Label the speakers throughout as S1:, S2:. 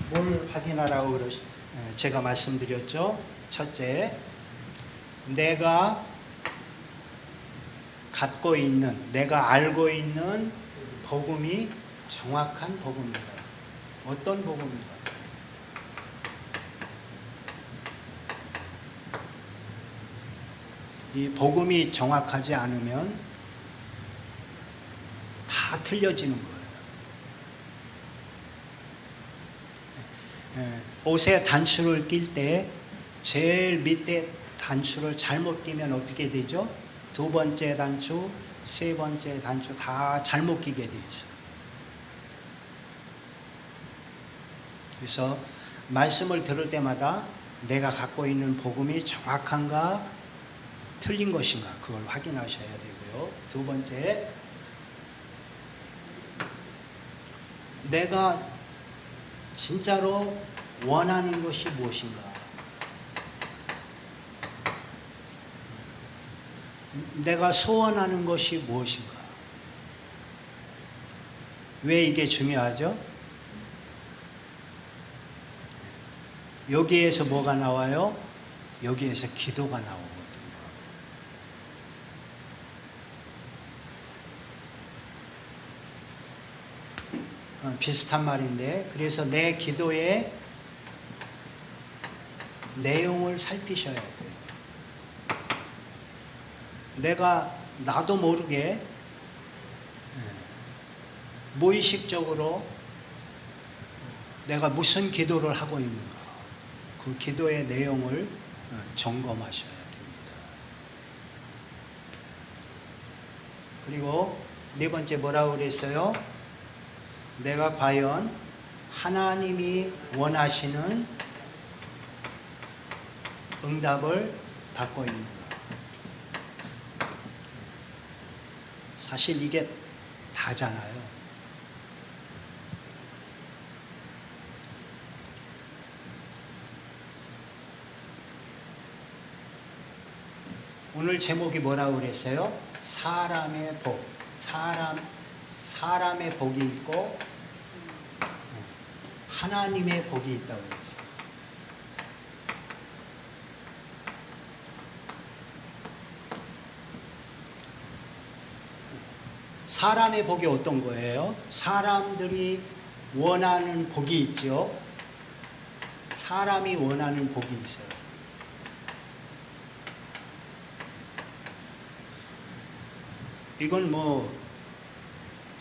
S1: 뭘 확인하라고 제가 말씀드렸죠. 첫째, 내가 갖고 있는, 내가 알고 있는 복음이 정확한 복음이다. 어떤 복음인가? 이 복음이 정확하지 않으면 다 틀려지는 거예요. 옷에 단추를 낄 때 제일 밑에 단추를 잘못 끼면 어떻게 되죠? 두 번째 단추, 세 번째 단추 다 잘못 끼게 돼 있어요. 그래서 말씀을 들을 때마다 내가 갖고 있는 복음이 정확한가 틀린 것인가 그걸 확인하셔야 되고요. 두 번째, 내가 진짜로 원하는 것이 무엇인가? 내가 소원하는 것이 무엇인가? 왜 이게 중요하죠? 여기에서 뭐가 나와요? 여기에서 기도가 나오거든요. 비슷한 말인데, 그래서 내 기도의 내용을 살피셔야 돼요. 내가 나도 모르게 무의식적으로 내가 무슨 기도를 하고 있는가, 그 기도의 내용을 점검하셔야 됩니다. 그리고 네 번째 뭐라고 그랬어요? 내가 과연 하나님이 원하시는 응답을 받고 있는가? 사실 이게 다잖아요. 오늘 제목이 뭐라고 그랬어요? 사람의 복. 사람의 복이 있고 하나님의 복이 있다고 그랬어요. 사람의 복이 어떤 거예요? 사람들이 원하는 복이 있죠. 사람이 원하는 복이 있어요. 이건 뭐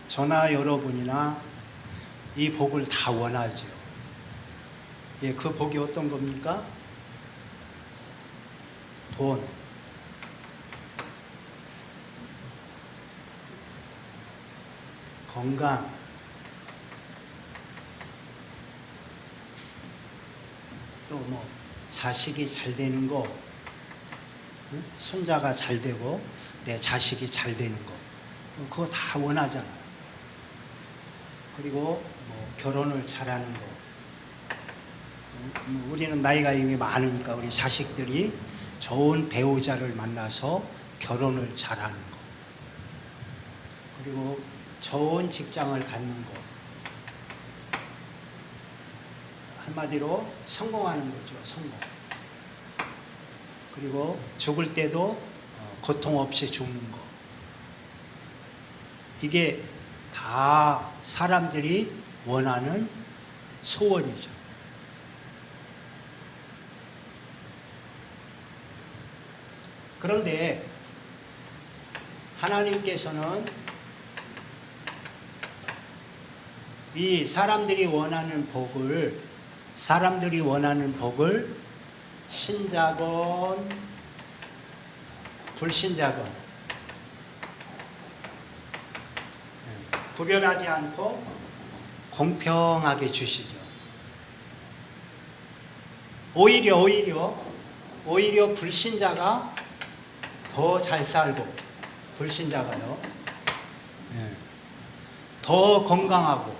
S1: 저나 여러분이나 이 복을 다 원하죠. 예, 그 복이 어떤 겁니까? 돈, 건강, 또 뭐 자식이 잘 되는 거, 손자가 잘 되고 내 자식이 잘 되는 거, 그거 다 원하잖아요. 그리고 뭐 결혼을 잘하는 거. 우리는 나이가 이미 많으니까 우리 자식들이 좋은 배우자를 만나서 결혼을 잘하는 거. 그리고 좋은 직장을 갖는 거. 한마디로 성공하는 거죠. 성공. 그리고 죽을 때도 고통 없이 죽는 거. 이게 다 사람들이 원하는 소원이죠. 그런데 하나님께서는 이 사람들이 원하는 복을 신자건 불신자건 구별하지 않고 공평하게 주시죠. 오히려 불신자가 더 잘 살고, 불신자가요, 더 건강하고,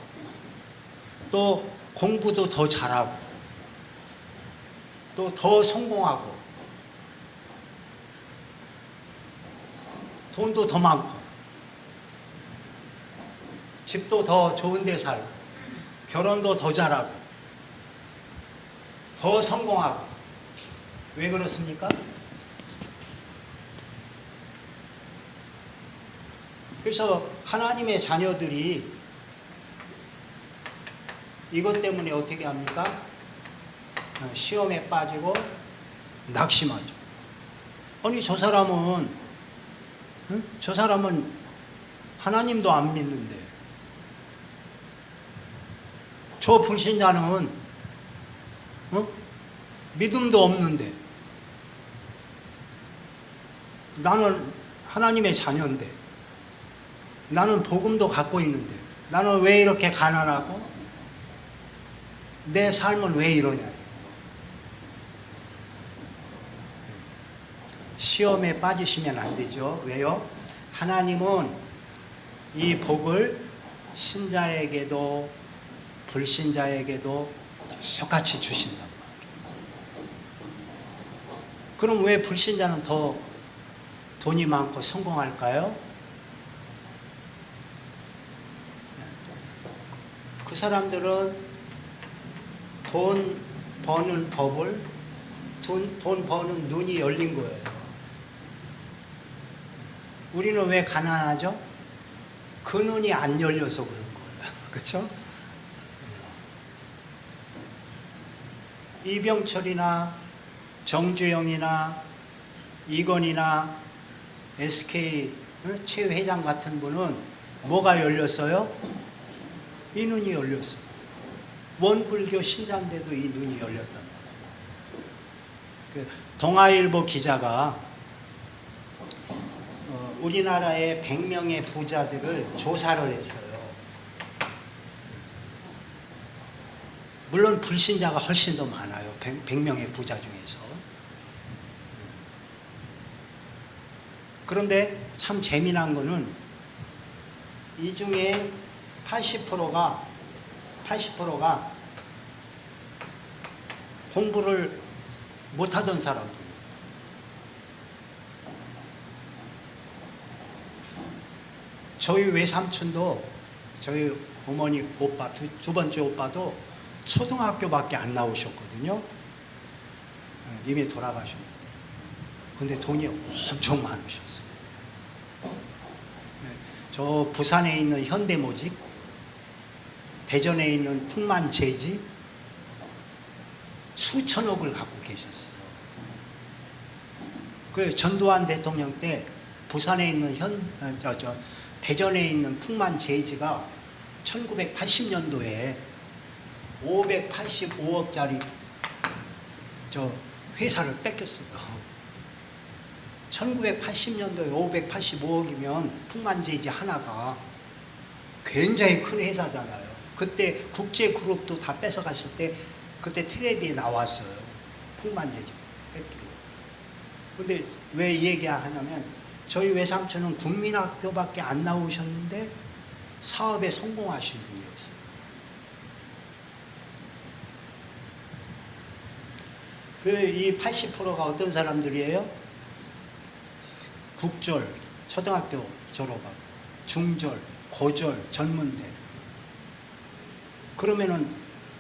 S1: 또 공부도 더 잘하고, 또 더 성공하고, 돈도 더 많고, 집도 더 좋은 데 살고, 결혼도 더 잘하고, 더 성공하고. 왜 그렇습니까? 그래서 하나님의 자녀들이 이것 때문에 어떻게 합니까? 시험에 빠지고 낙심하죠. 아니 저 사람은 저 사람은 하나님도 안 믿는데, 저 불신자는 믿음도 없는데, 나는 하나님의 자녀인데, 나는 복음도 갖고 있는데, 나는 왜 이렇게 가난하고 내 삶은 왜 이러냐. 시험에 빠지시면 안 되죠. 왜요? 하나님은 이 복을 신자에게도 불신자에게도 똑같이 주신단 말이에요. 그럼 왜 불신자는 더 돈이 많고 성공할까요? 그 사람들은 돈 버는 법을, 돈 버는 눈이 열린 거예요. 우리는 왜 가난하죠? 그 눈이 안 열려서 그런 거예요. 그렇죠? 이병철이나 정주영이나 이건이나 SK 최 회장 같은 분은 뭐가 열렸어요? 이 눈이 열렸어요. 원불교 신자인데도 이 눈이 열렸단 말이에요. 동아일보 기자가 우리나라의 100명의 부자들을 조사를 했어요. 물론 불신자가 훨씬 더 많아요. 100명의 부자 중에서. 그런데 참 재미난 거는 이 중에 80%가 공부를 못하던 사람들. 저희 외삼촌도, 저희 어머니 오빠, 두 번째 오빠도 초등학교밖에 안 나오셨거든요. 이미 돌아가셨는데. 근데 돈이 엄청 많으셨어요. 저 부산에 있는 현대모직, 대전에 있는 풍만제지, 수천억을 갖고 계셨어요. 그 전두환 대통령 때 부산에 있는 대전에 있는 풍만제지가 1980년도에 585억짜리 저 회사를 뺏겼어요. 1980년도에 585억이면 풍만제지 하나가 굉장히 큰 회사잖아요. 그때 국제그룹도 다 뺏어갔을 때 그때 텔레비에 나왔어요. 풍만제지 뺏기고. 근데 왜 이 얘기 하냐면 저희 외삼촌은 국민학교밖에 안 나오셨는데 사업에 성공하신 분이었어요. 이 80%가 어떤 사람들이에요? 국절, 초등학교 졸업하고, 중절, 고절, 전문대. 그러면은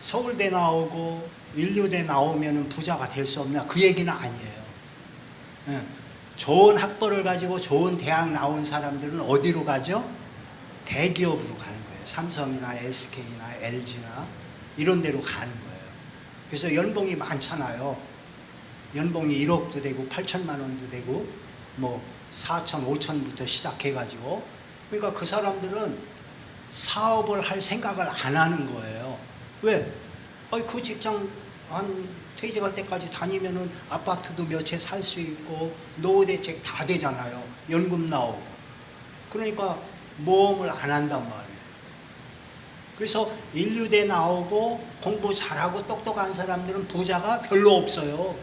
S1: 서울대 나오고 인류대 나오면은 부자가 될 수 없냐? 그 얘기는 아니에요. 좋은 학벌을 가지고 좋은 대학 나온 사람들은 어디로 가죠? 대기업으로 가는 거예요. 삼성이나 SK나 LG나 이런 데로 가는 거예요. 그래서 연봉이 많잖아요. 연봉이 1억도 되고 8천만 원도 되고 뭐 4천, 5천부터 시작해가지고, 그러니까 그 사람들은 사업을 할 생각을 안 하는 거예요. 왜? 그 직장 한 퇴직할 때까지 다니면은 아파트도 몇 채 살 수 있고 노후대책 다 되잖아요. 연금 나오고. 그러니까 모험을 안 한단 말이에요. 그래서 인류대 나오고 공부 잘하고 똑똑한 사람들은 부자가 별로 없어요.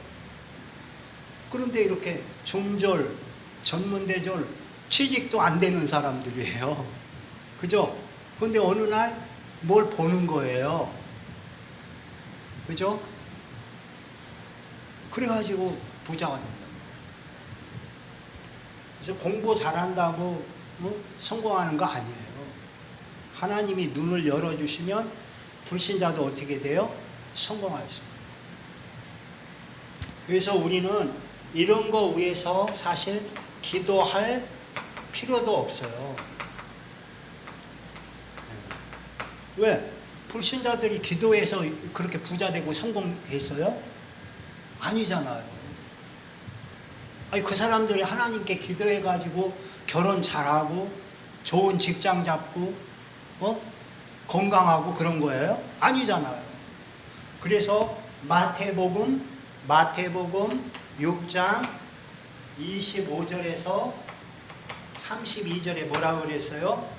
S1: 그런데 이렇게 중졸, 전문대졸, 취직도 안 되는 사람들이에요. 그죠? 근데 어느 날 뭘 보는 거예요. 그죠? 그래가지고 부자가 된다. 그래서 공부 잘한다고 성공하는 거 아니에요. 하나님이 눈을 열어주시면 불신자도 어떻게 돼요? 성공할 수 있어요. 그래서 우리는 이런 거 위해서 사실 기도할 필요도 없어요. 왜? 불신자들이 기도해서 그렇게 부자 되고 성공했어요? 아니잖아요. 아니, 그 사람들이 하나님께 기도해가지고 결혼 잘하고 좋은 직장 잡고 건강하고 그런 거예요? 아니잖아요. 그래서 마태복음 6장 25절에서 32절에 뭐라고 그랬어요?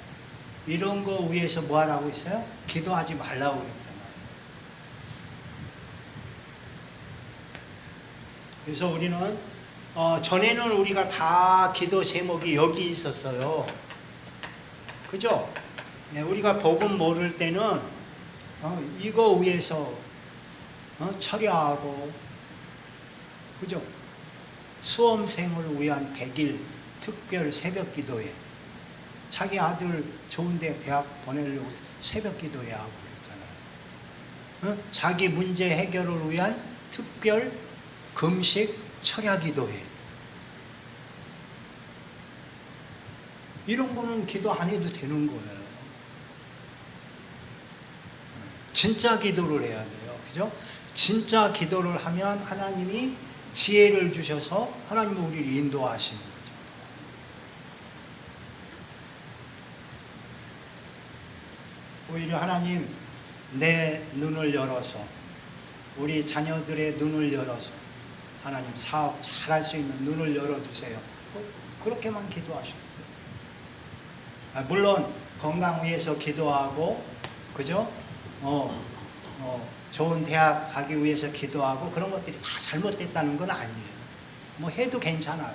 S1: 이런 거 위해서 뭐 하라고 했어요? 기도하지 말라고 그랬잖아요. 그래서 우리는 전에는 우리가 다 기도 제목이 여기 있었어요. 그죠? 네, 우리가 복음 모를 때는 이거 위해서 처리하고, 그죠? 수험생을 위한 100일 특별 새벽 기도회, 자기 아들 좋은데 대학 보내려고 새벽 기도회 하고 그랬잖아요. 자기 문제 해결을 위한 특별 금식 철야 기도회. 이런 거는 기도 안 해도 되는 거예요. 진짜 기도를 해야 돼요. 그죠? 진짜 기도를 하면 하나님이 지혜를 주셔서 하나님은 우리를 인도하시는 거죠. 오히려 하나님, 내 눈을 열어서, 우리 자녀들의 눈을 열어서 하나님 사업 잘할 수 있는 눈을 열어주세요. 그렇게만 기도하셔도 돼요. 물론 건강 위해서 기도하고, 그죠? 좋은 대학 가기 위해서 기도하고 그런 것들이 다 잘못됐다는 건 아니에요. 뭐 해도 괜찮아요.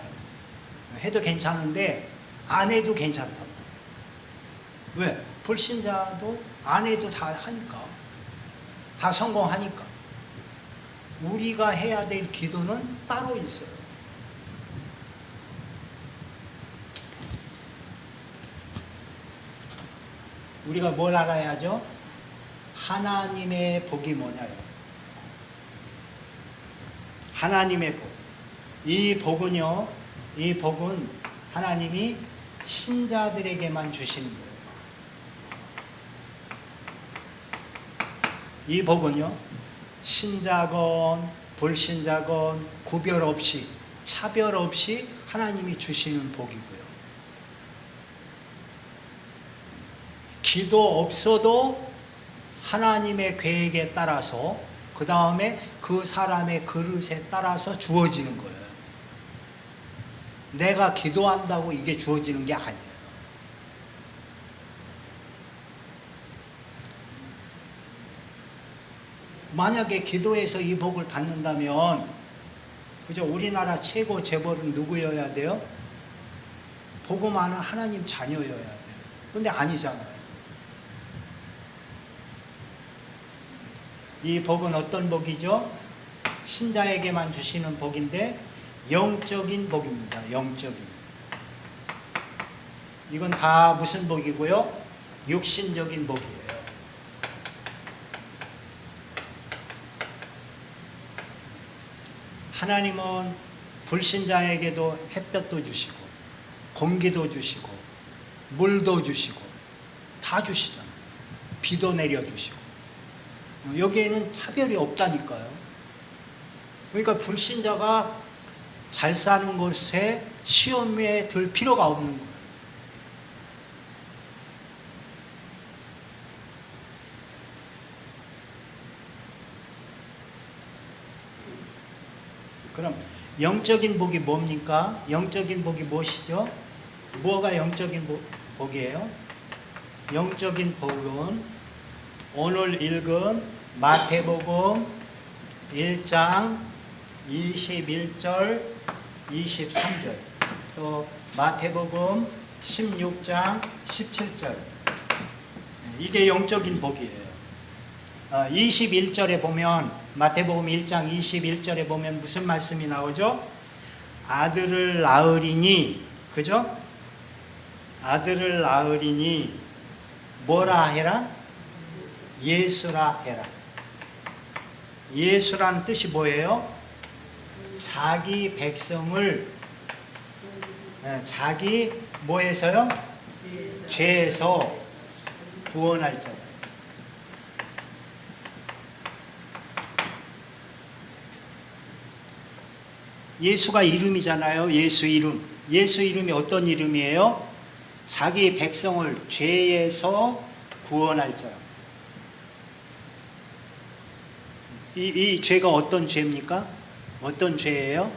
S1: 해도 괜찮은데 안 해도 괜찮다고. 왜? 불신자도 안 해도 다 하니까. 다 성공하니까. 우리가 해야 될 기도는 따로 있어요. 우리가 뭘 알아야죠? 하나님의 복이 뭐냐요? 하나님의 복. 이 복은요, 이 복은 하나님이 신자들에게만 주시는 거예요. 이 복은요, 신자건 불신자건 구별 없이, 차별 없이 하나님이 주시는 복이고요. 기도 없어도 하나님의 계획에 따라서, 그 다음에 그 사람의 그릇에 따라서 주어지는 거예요. 내가 기도한다고 이게 주어지는 게 아니에요. 만약에 기도해서 이 복을 받는다면, 그죠? 우리나라 최고 재벌은 누구여야 돼요? 복음 아는 하나님 자녀여야 돼요. 근데 아니잖아요. 이 복은 어떤 복이죠? 신자에게만 주시는 복인데 영적인 복입니다. 영적인. 이건 다 무슨 복이고요? 육신적인 복이에요. 하나님은 불신자에게도 햇볕도 주시고 공기도 주시고 물도 주시고 다 주시잖아요. 비도 내려주시고. 여기에는 차별이 없다니까요. 그러니까 불신자가 잘 사는 곳에 시험에 들 필요가 없는 거예요. 그럼 영적인 복이 뭡니까? 영적인 복이 무엇이죠? 뭐가 영적인 복이에요? 영적인 복은 오늘 읽은 마태복음 1장 21절 23절, 또 마태복음 16장 17절, 이게 영적인 복이에요. 21절에 보면, 마태복음 1장 21절에 보면 무슨 말씀이 나오죠? 아들을 낳으리니, 그죠? 아들을 낳으리니 뭐라 해라? 예수라 해라. 예수란 뜻이 뭐예요? 자기 백성을 자기 뭐에서요? 죄에서 구원할 자다. 예수가 이름이잖아요. 예수 이름. 예수 이름이 어떤 이름이에요? 자기 백성을 죄에서 구원할 자. 이 죄가 어떤 죄입니까? 어떤 죄예요?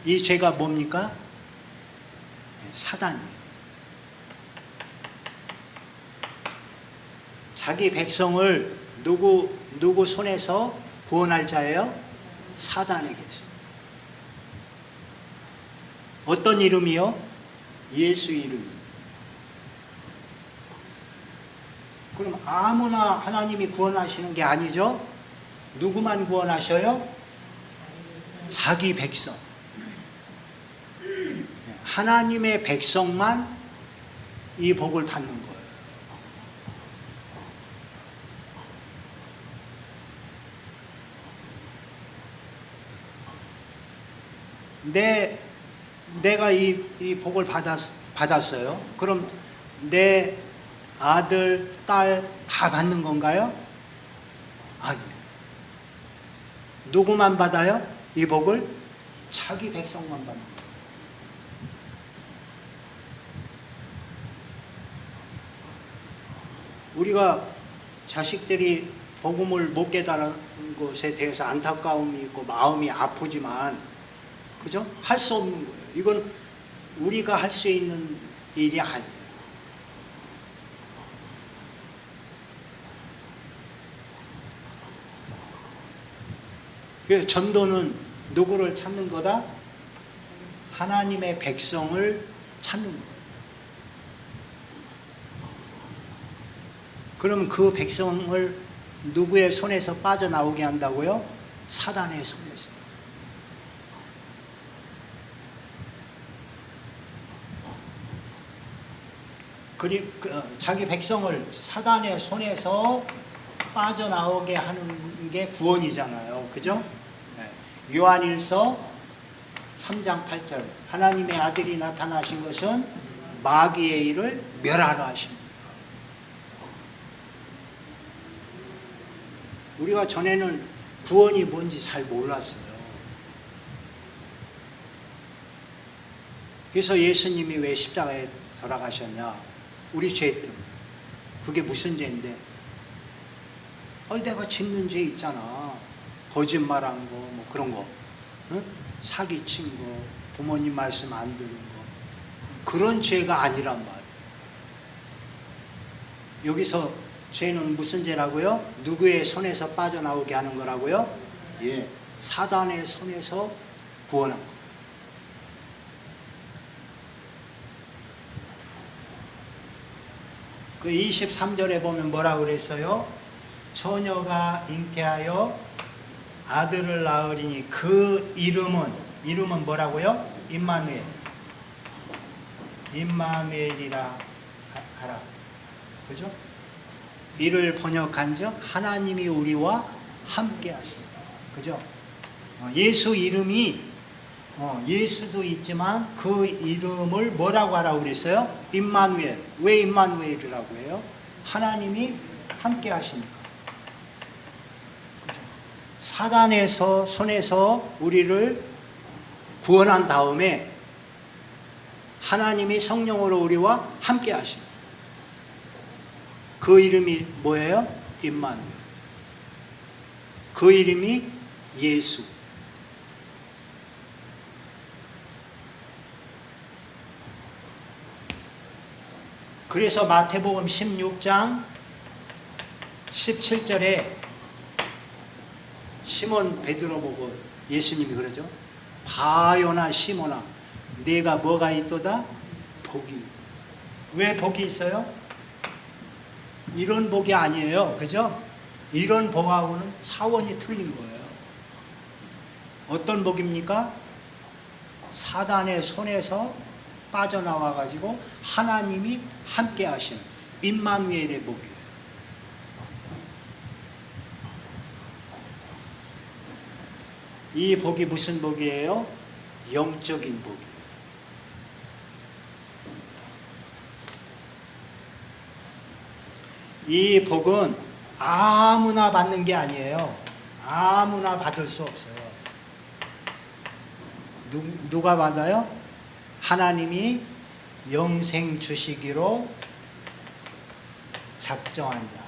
S1: 이 죄가 뭡니까? 사단이에요. 자기 백성을 누구 손에서 구원할 자예요? 사단에게서. 어떤 이름이요? 예수 이름. 그럼 아무나 하나님이 구원하시는 게 아니죠? 누구만 구원하셔요? 자기 백성. 하나님의 백성만 이 복을 받는 거예요. 내가 이 복을 받았어요. 그럼 내 아들, 딸 다 받는 건가요? 아니요. 누구만 받아요? 이 복을? 자기 백성만 받는 거예요. 우리가 자식들이 복음을 못 깨달은 것에 대해서 안타까움이 있고 마음이 아프지만, 그죠? 할 수 없는 거예요. 이건 우리가 할 수 있는 일이 아니에요. 전도는 누구를 찾는 거다? 하나님의 백성을 찾는 거예요. 그럼 그 백성을 누구의 손에서 빠져나오게 한다고요? 사단의 손에서. 자기 백성을 사단의 손에서 빠져나오게 하는 게 구원이잖아요. 그죠? 네. 요한일서 3장 8절. 하나님의 아들이 나타나신 것은 마귀의 일을 멸하러 하십니다. 우리가 전에는 구원이 뭔지 잘 몰랐어요. 그래서 예수님이 왜 십자가에 돌아가셨냐? 우리 죄 때문에. 그게 무슨 죄인데? 내가 짓는 죄 있잖아. 거짓말한 거, 뭐 그런 거. 응? 사기친 거, 부모님 말씀 안 들은 거. 그런 죄가 아니란 말이에요. 여기서 죄는 무슨 죄라고요? 누구의 손에서 빠져나오게 하는 거라고요? 예, 사단의 손에서 구원한 거. 그 23절에 보면 뭐라고 그랬어요? 처녀가 잉태하여 아들을 낳으리니 그 이름은 뭐라고요? 임마누엘. 임마누엘이라 하라. 그죠? 이를 번역한즉 하나님이 우리와 함께 하신다. 그죠? 예수 이름이 예수도 있지만 그 이름을 뭐라고 하라고 그랬어요? 임마누엘. 왜 임마누엘이라고 해요? 하나님이 함께 하시니까. 사단의 손에서 우리를 구원한 다음에 하나님이 성령으로 우리와 함께 하십니다. 그 이름이 뭐예요? 임마누엘. 그 이름이 예수. 그래서 마태복음 16장 17절에 시몬 베드로 보고 예수님이 그러죠. 바요나 시몬아, 네가 뭐가 있도다? 복이 있다. 왜 복이 있어요? 이런 복이 아니에요. 그죠? 이런 복하고는 차원이 틀린 거예요. 어떤 복입니까? 사단의 손에서 빠져나와 가지고 하나님이 함께 하시는 임마누엘의 복이에요. 이 복이 무슨 복이에요? 영적인 복이에요. 이 복은 아무나 받는 게 아니에요. 아무나 받을 수 없어요. 누가 받아요? 하나님이 영생 주시기로 작정한 자,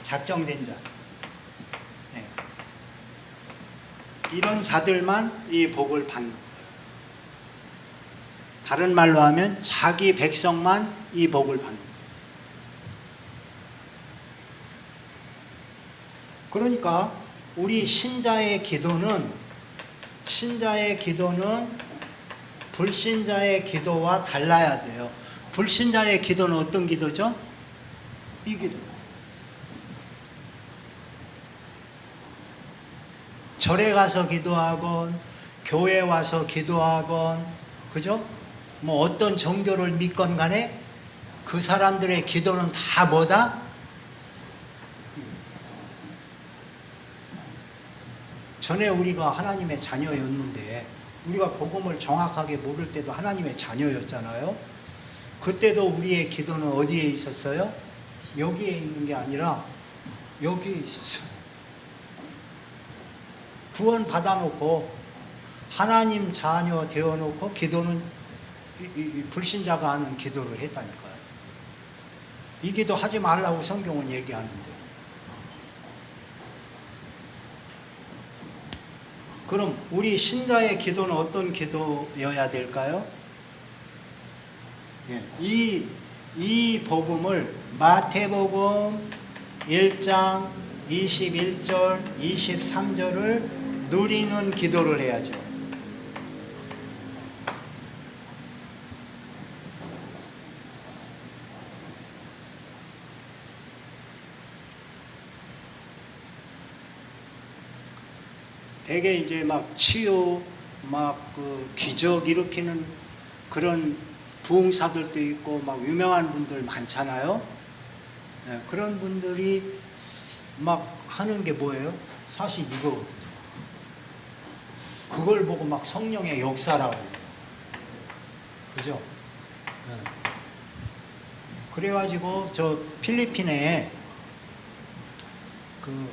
S1: 작정된 자, 네. 이런 자들만 이 복을 받는 거예요. 다른 말로 하면 자기 백성만 이 복을 받는 거예요. 그러니까 우리 신자의 기도는 불신자의 기도와 달라야 돼요. 불신자의 기도는 어떤 기도죠? 이 기도. 절에 가서 기도하건 교회 와서 기도하건, 그죠? 뭐 어떤 종교를 믿건 간에 그 사람들의 기도는 다 뭐다? 전에 우리가 하나님의 자녀였는데, 우리가 복음을 정확하게 모를 때도 하나님의 자녀였잖아요. 그때도 우리의 기도는 어디에 있었어요? 여기에 있는 게 아니라 여기에 있었어요. 구원 받아놓고 하나님 자녀 되어놓고 기도는 이 불신자가 하는 기도를 했다니까요. 이 기도 하지 말라고 성경은 얘기하는데. 그럼 우리 신자의 기도는 어떤 기도여야 될까요? 예, 이 복음을 마태복음 1장 21절 23절을 누리는 기도를 해야죠. 되게 이제 막 치유, 막 그 기적 일으키는 그런 부흥사들도 있고 막 유명한 분들 많잖아요. 네, 그런 분들이 막 하는 게 뭐예요? 사실 이거거든요. 그걸 보고 막 성령의 역사라고 해요. 그죠? 네. 그래가지고 저 필리핀에 그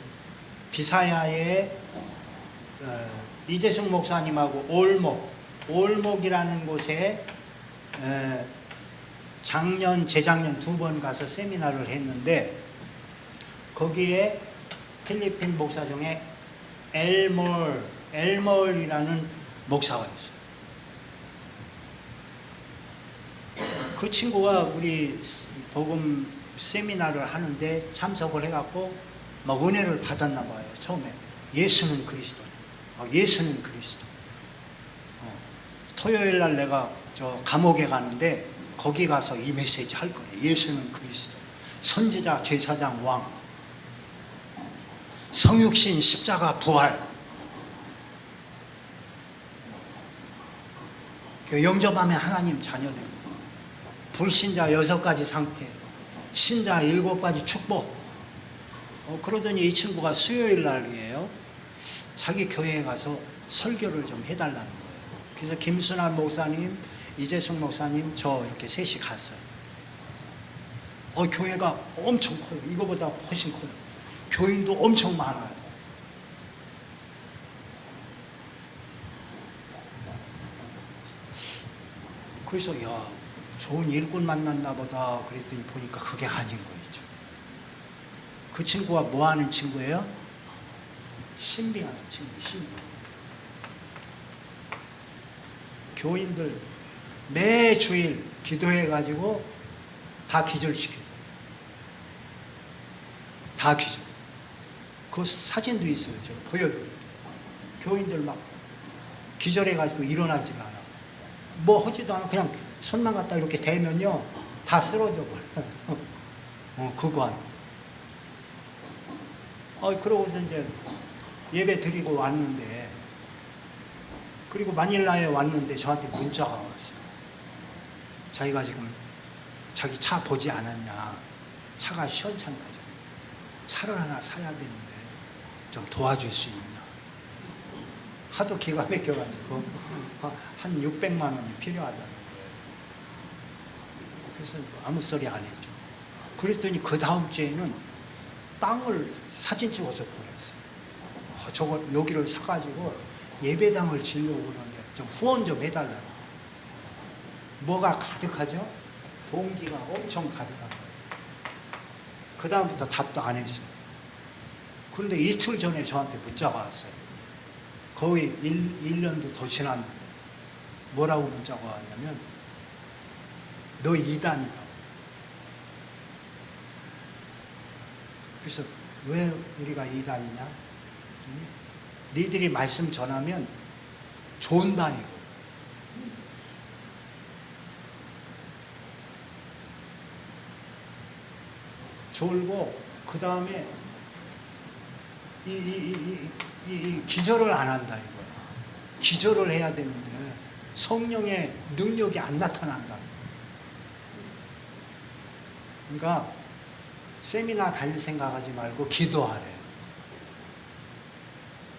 S1: 비사야에 이재승 목사님하고 올목이라는 곳에 작년, 재작년 2번 가서 세미나를 했는데, 거기에 필리핀 목사 중에 엘몰이라는 목사가 있어요. 그 친구가 우리 복음 세미나를 하는데 참석을 해갖고 막 은혜를 받았나 봐요. 처음에 예수는 그리스도. 예수는 그리스도. 토요일 날 내가 저 감옥에 가는데 거기 가서 이 메시지 할 거예요. 예수는 그리스도. 선지자, 제사장, 왕. 성육신, 십자가, 부활. 영접하면 하나님 자녀되고, 불신자 6가지 상태, 신자 7가지 축복. 그러더니 이 친구가 수요일 날이에요. 자기 교회에 가서 설교를 좀 해달라는 거예요. 그래서 김순환 목사님, 이재승 목사님, 저 이렇게 셋이 갔어요. 교회가 엄청 커요. 이거보다 훨씬 커요. 교인도 엄청 많아요. 그래서 야, 좋은 일꾼 만났나 보다 그랬더니 보니까 그게 아닌 거였죠. 그 친구가 뭐 하는 친구예요? 신빙하는 친구, 신빙. 교인들 매 주일 기도해가지고 다 기절시켜요. 다 기절. 그 사진도 있어요. 제가 보여드려요. 교인들 막 기절해가지고 일어나질 않아. 뭐 하지도 않아. 그냥 손만 갖다 이렇게 대면요, 다 쓰러져 버려요. 그거 하나. 그러고서 이제 예배 드리고 왔는데, 그리고 마닐라에 왔는데 저한테 문자가 왔어요. 자기가 지금 자기 차 보지 않았냐. 차가 시원찮다. 차를 하나 사야 되는데 좀 도와줄 수 있냐. 하도 기가 막혀가지고 한 600만 원이 필요하다는 거예요. 그래서 아무 소리 안 했죠. 그랬더니 그 다음 주에는 땅을 사진 찍어서 보냈어요. 저거 여기를 사가지고 예배당을 지려고 그러는데 좀 후원 좀 해달라고. 뭐가 가득하죠? 동기가 엄청 가득한 거예요. 그 다음부터 답도 안 했어요. 그런데 이틀 전에 저한테 문자가 왔어요. 거의 1년도 더 지났는데 뭐라고 문자가 왔냐면 너 이단이다. 그래서 왜 우리가 이단이냐? 그랬더니 니들이 말씀 전하면 존다이고 졸고 그 다음에 이 기절을 안 한다 이거야. 기절을 해야 되는데 성령의 능력이 안 나타난다. 그러니까 세미나 다닐 생각하지 말고 기도하래요.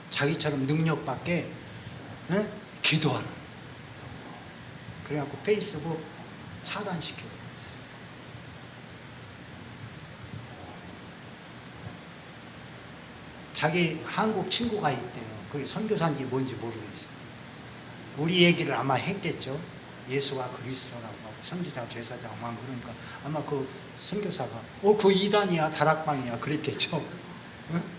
S1: 자기처럼 능력받게 기도하라. 그래갖고 페이스북 차단시켜요. 자기 한국 친구가 있대요. 그게 선교사인지 뭔지 모르겠어요. 우리 얘기를 아마 했겠죠. 예수가 그리스도라고 하고 선지자 제사장만 그러니까 아마 그 선교사가 그 이단이야 다락방이야 그랬겠죠. 응?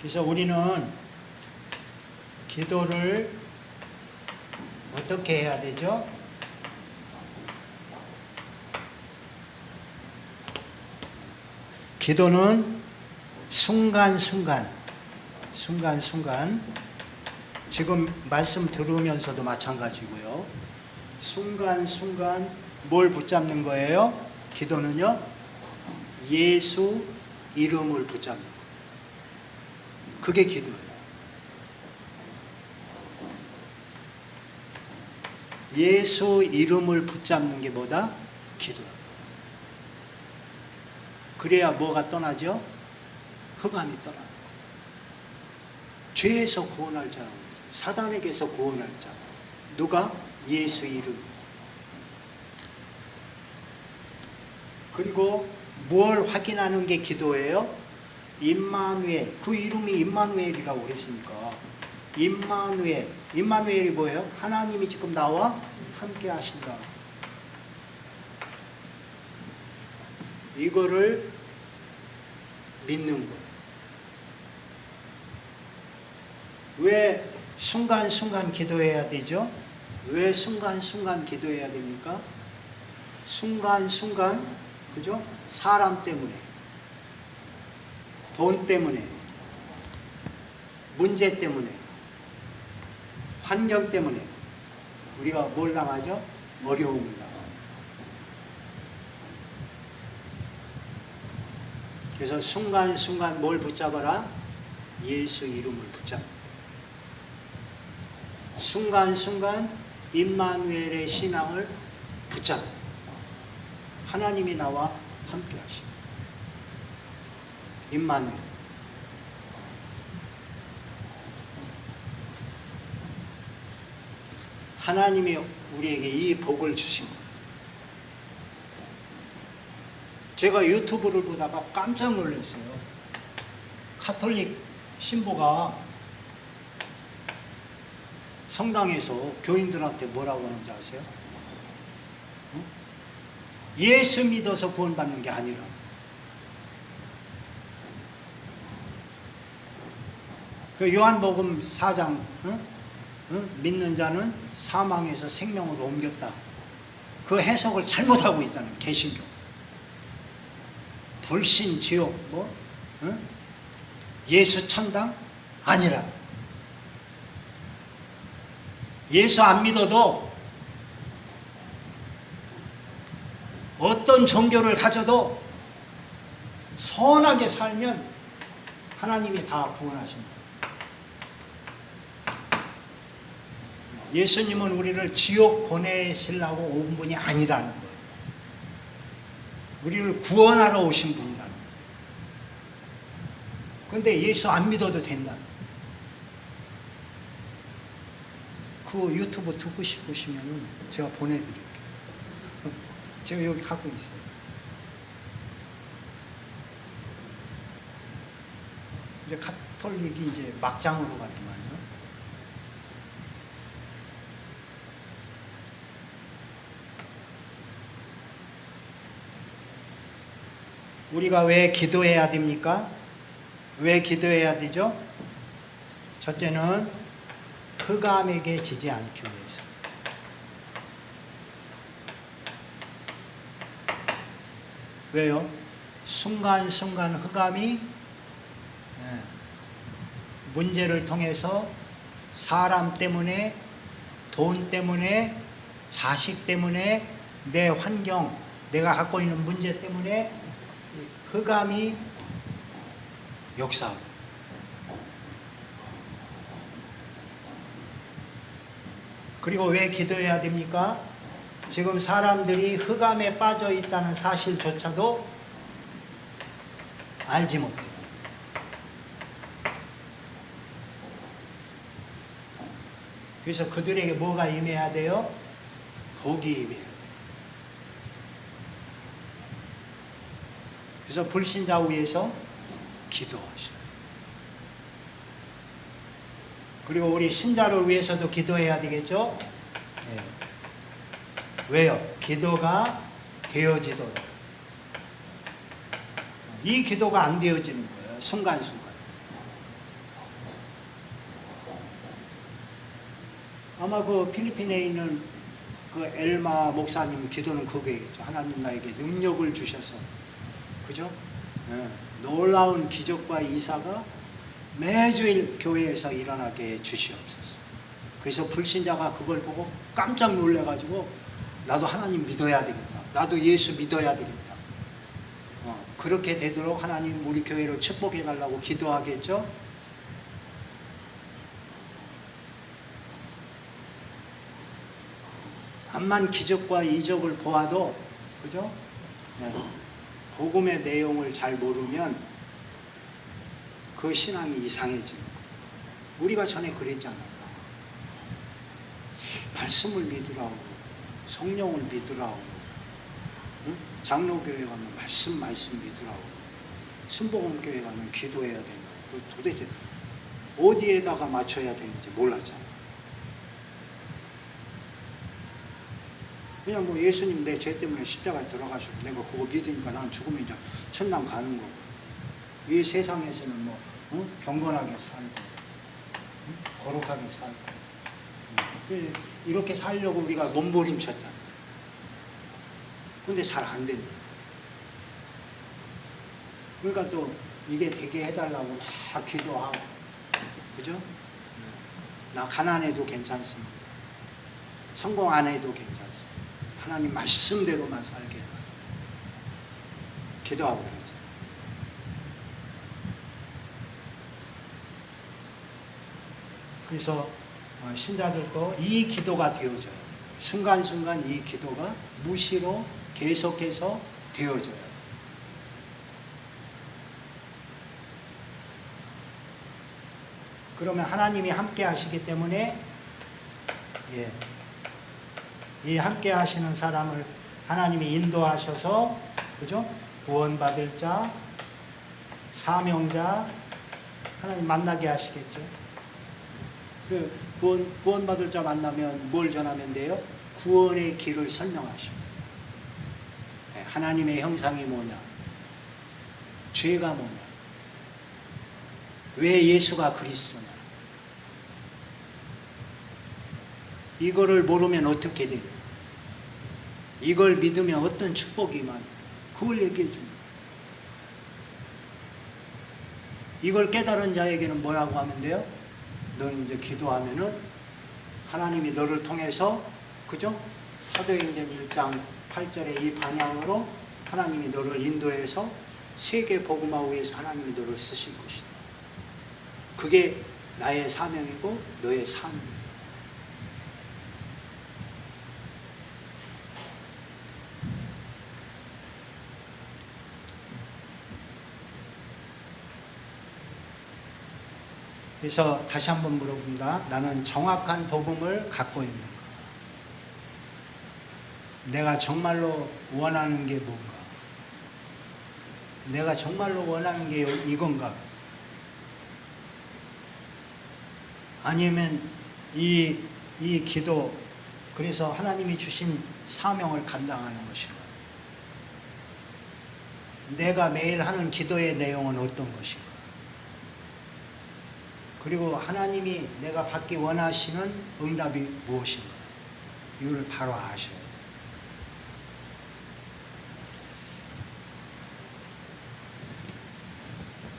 S1: 그래서 우리는 기도를 어떻게 해야 되죠? 기도는 순간순간 지금 말씀 들으면서도 마찬가지고요. 순간순간 뭘 붙잡는 거예요? 기도는요. 예수 이름을 붙잡는 거예요. 그게 기도예요. 예수 이름을 붙잡는 게 뭐다? 기도예요. 그래야 뭐가 떠나죠? 흑암이 떠나요. 죄에서 구원할 자라고 그러죠. 사단에게서 구원할 자. 누가? 예수 이름. 그리고 뭘 확인하는 게 기도예요? 임마누엘. 그 이름이 임마누엘이라고 그랬으니까. 임마누엘. 임마누엘이 뭐예요? 하나님이 지금 나와 함께 하신다. 이거를 믿는 거예요. 왜 순간순간 기도해야 되죠? 왜 순간순간 기도해야 됩니까? 순간순간, 그죠? 사람 때문에, 돈 때문에, 문제 때문에, 환경 때문에 우리가 뭘 당하죠? 어려움을 당하죠. 그래서 순간순간 뭘 붙잡아라? 예수 이름을 붙잡아. 순간순간 임마누엘의 신앙을 붙잡아. 하나님이 나와 함께 하시고. 임마누엘. 하나님이 우리에게 이 복을 주신 거예요. 제가 유튜브를 보다가 깜짝 놀랐어요. 카톨릭 신부가 성당에서 교인들한테 뭐라고 하는지 아세요? 응? 예수 믿어서 구원받는 게 아니라 그 요한복음 4장 믿는 자는 사망에서 생명으로 옮겼다. 그 해석을 잘못하고 있다는 개신교. 불신 지옥 예수 천당 아니라. 예수 안 믿어도 어떤 종교를 가져도 선하게 살면 하나님이 다 구원하신다. 예수님은 우리를 지옥 보내시려고 온 분이 아니다는 거예요. 우리를 구원하러 오신 분이라는 거예요. 그런데 예수 안 믿어도 된다. 그 유튜브 듣고 싶으시면 제가 보내드릴게요. 제가 여기 갖고 있어요. 이제 가톨릭이 이제 막장으로 가지만요. 우리가 왜 기도해야 됩니까? 왜 기도해야 되죠? 첫째는 흑암에게 지지 않기 위해서. 왜요? 순간순간 흑암이 문제를 통해서 사람 때문에, 돈 때문에, 자식 때문에, 내 환경, 내가 갖고 있는 문제 때문에 흑암이 역사하고, 그리고 왜 기도해야 됩니까? 지금 사람들이 흑암에 빠져 있다는 사실조차도 알지 못해요. 그래서 그들에게 뭐가 임해야 돼요? 복이 임해야 돼요. 그래서 불신자 위해서 기도하셔요. 그리고 우리 신자를 위해서도 기도해야 되겠죠? 네. 왜요? 기도가 되어지도록. 이 기도가 안 되어지는 거예요. 순간순간. 아마 그 필리핀에 있는 그 엘마 목사님 기도는 그거겠죠. 하나님 나에게 능력을 주셔서, 그죠? 네. 놀라운 기적과 이사가 매주일 교회에서 일어나게 해주시옵소서. 그래서 불신자가 그걸 보고 깜짝 놀래가지고 나도 하나님 믿어야 되겠다. 나도 예수 믿어야 되겠다. 그렇게 되도록 하나님 우리 교회를 축복해달라고 기도하겠죠. 암만 기적과 이적을 보아도, 그죠? 복음의 내용을 잘 모르면 그 신앙이 이상해지는 거예요. 우리가 전에 그랬잖아요. 말씀을 믿으라고, 성령을 믿으라고, 응? 장로교회 가면 말씀 믿으라고, 순복음교회 가면 기도해야 된다고. 도대체 어디에다가 맞춰야 되는지 몰랐잖아요. 그냥 뭐 예수님 내 죄 때문에 십자가에 들어가시고 내가 그거 믿으니까 난 죽으면 이제 천당 가는 거고, 이 세상에서는 뭐 경건하게 살고, 거룩하게 살고, 이렇게 살려고 우리가 몸부림쳤잖아요. 근데 잘 안 된다. 그러니까 또 이게 되게 해달라고 막 기도하고, 그죠? 나 가난해도 괜찮습니다. 성공 안 해도 괜찮습니다. 하나님 말씀대로만 살게 해달라. 기도하고 그러죠. 그래서 신자들도 이 기도가 되어져요. 순간순간 이 기도가 무시로 계속해서 되어져요. 그러면 하나님이 함께 하시기 때문에, 이 함께 하시는 사람을 하나님이 인도하셔서, 그죠? 구원받을 자, 사명자, 하나님 만나게 하시겠죠. 구원받을 자 만나면 뭘 전하면 돼요? 구원의 길을 설명하십니다. 하나님의 형상이 뭐냐? 죄가 뭐냐? 왜 예수가 그리스도냐? 이거를 모르면 어떻게 돼? 이걸 믿으면 어떤 축복이 임하냐? 그걸 얘기해 줍니다. 이걸 깨달은 자에게는 뭐라고 하면 돼요? 너는 이제 기도하면은 하나님이 너를 통해서, 그죠? 사도행전 1장 8절의 이 방향으로 하나님이 너를 인도해서 세계 복음화 위해서 하나님이 너를 쓰실 것이다. 그게 나의 사명이고 너의 사명이다. 그래서 다시 한번 물어본다. 나는 정확한 복음을 갖고 있는가? 내가 정말로 원하는 게 뭔가? 내가 정말로 원하는 게 이건가? 아니면 이 기도, 그래서 하나님이 주신 사명을 감당하는 것인가? 내가 매일 하는 기도의 내용은 어떤 것인가? 그리고 하나님이 내가 받기 원하시는 응답이 무엇인가? 이걸 바로 아셔야 돼요.